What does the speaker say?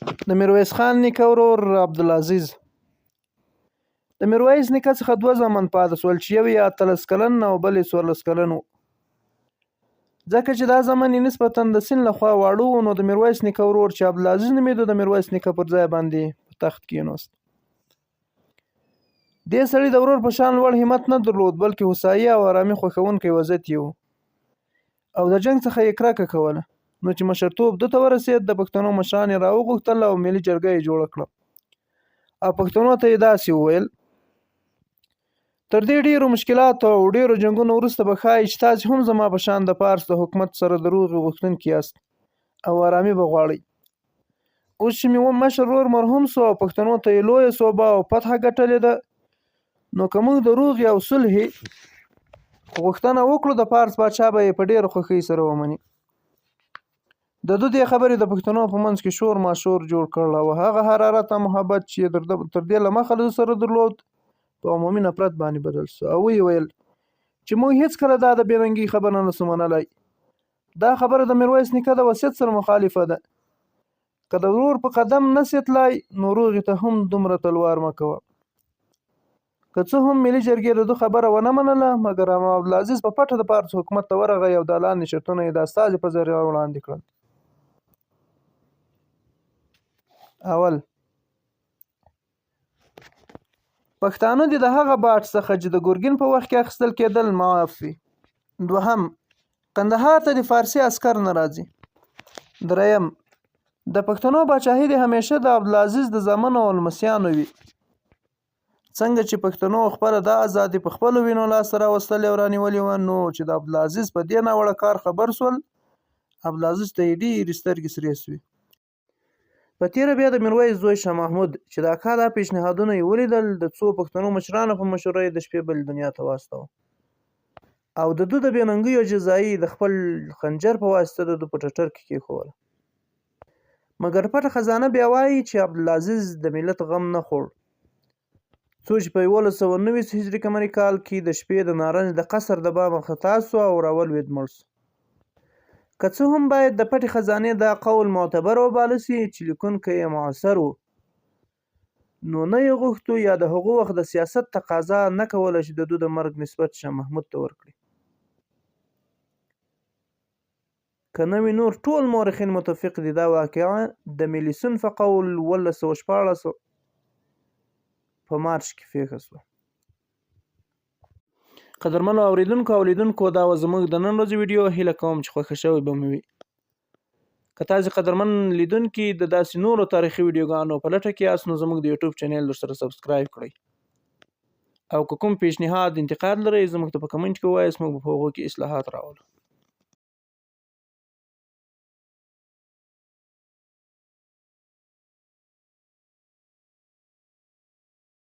د میرویس خان نیکه ورور عبدالعزیز د میرویس نیکه څخه دوه زامن پاتې شول چې یو یې 18 کلن او بل یې 14 کلن و. ځکه چې دا زامن یې نسبتا د سن لخوا واړه وو، نو د میرویس نیکه ورور چې عبدالعزیز نومېده د میرویس نیکه پر ځای باندې په تخت کېناست. دې سړي د ورور په شان لوړ همت نه درلود، بلکې هوسايي او آرامي خوښونکی وضعیت یې و او د جنګ څخه یې کرکه کوله. نو چې مشرتوب ده ته ورسېد، د پښتنو مشران یې راوغوښتل او ملي جرګه یې جوړه کړه او پښتنو ته یې داسې وویل: تر دې ډیرو مشکلاتو او ډیرو جنګونو وروسته به ښایي چې تاسې هم زما په شان د پارس د حکومت سره د روغې غوښتونکي یاست او آرامي به غواړئ. اوس چې مې مشر ورور مرحوم سو او پښتنو ته یې لویه صوبه او فتحه ګټلې ده، نو که موږ د روغې او صلحې غوښتنه وکړو، د پارس پاچا به یې په ډیره خوښۍ سره ومني. د ده دې خبرې د پښتنو په منځ کې شور ماشور جوړ کړ او هغه حرارت او محبت چې تر دې له مخه له سره درلود په عمومي نفرت باندې بدل شو او ویې ویل چې موږ هیڅکله دا د بېرنګۍ خبره نه سو منلی. دا خبره د میرویس نیکه د وصیت سره مخالفه ده. که د ورور په قدم نسې تلای، نو روغې ته هم دومره تلوار مه کوه. که څه هم ملي جرګې د ده خبره ونه منله، مګر عبدالعزیز په پټه د پارس حکومت ته ورغی او دا لاندې شرطونه یې د استازي په ذریعه وړاندې کړل. اول: پښتانه دې د هغه باټ څخه چې د ګرګین په وخت کې اخیستل کېدل معاف وي. دوهم: کندهار ته د فارسي عسکر نه راځي. دریم: د پښتنو پاچاهي دې همیشه د عبدالعزیز د زامنو او لمسیانو وي. څنګه چې پښتنو خپله دا ازادي په خپلو وینو لاسته راوستلې او رانیولې وه، نو چې د عبدالعزیز په دې ناوړه کار خبر شول، عبدالعزیز ته یې ډېرې سترګې سرې شوې. په تېره بیا د میرویس زوی شاه محمود چې د اکا دا پیشنهادونه یې ولیدل، د څو پښتنو مشرانو په مشوره یې د شپې بلې دنیا ته واستاوه او د ده د بېننګیو جزایي د خپل خنجر په واسطه د ده په ټټر کې کېښوله. مګر پټه خزانه بیا وایي چې عبدالعزیز د ملت غم نه خوړ، څو چې په 1190 هجري قمري کال کې د شپې د نارنج د قصر د بامه خطا سو او راولوېد مړ سو. که څه هم باید د پټې خزانې دا قول معتبر وباله سي چې لیکونکی یې معاصر و، نو نه یې غوښتو یا د هغه وخت د سیاست تقاضا نه کوله چې د ده د مرګ نسبت شاه محمود ته ورکړي. که نه وي نور ټول مورخین متفق دي دا واقعه د میلیسون په قول 1114 په مارچ کې پیښه شوه. قدرمنو اوریدونکو او لیدونکو، دا و زموږ د نن ورځې ویډیو. هیله کوم چې خوښه شوې به مې وي. که تاسې قدرمن لیدونکي د داسې نورو تاریخي ویډیوګانو په لټه کې یاست، نو زموږ د یوټیوب چینل ورسره سبسکرایب کړئ او که کوم پیشنهاد انتقاد لرئ، زموږ ته په کمنټ کې ووایاست، موږ به په هغو کې اصلاحات راولو.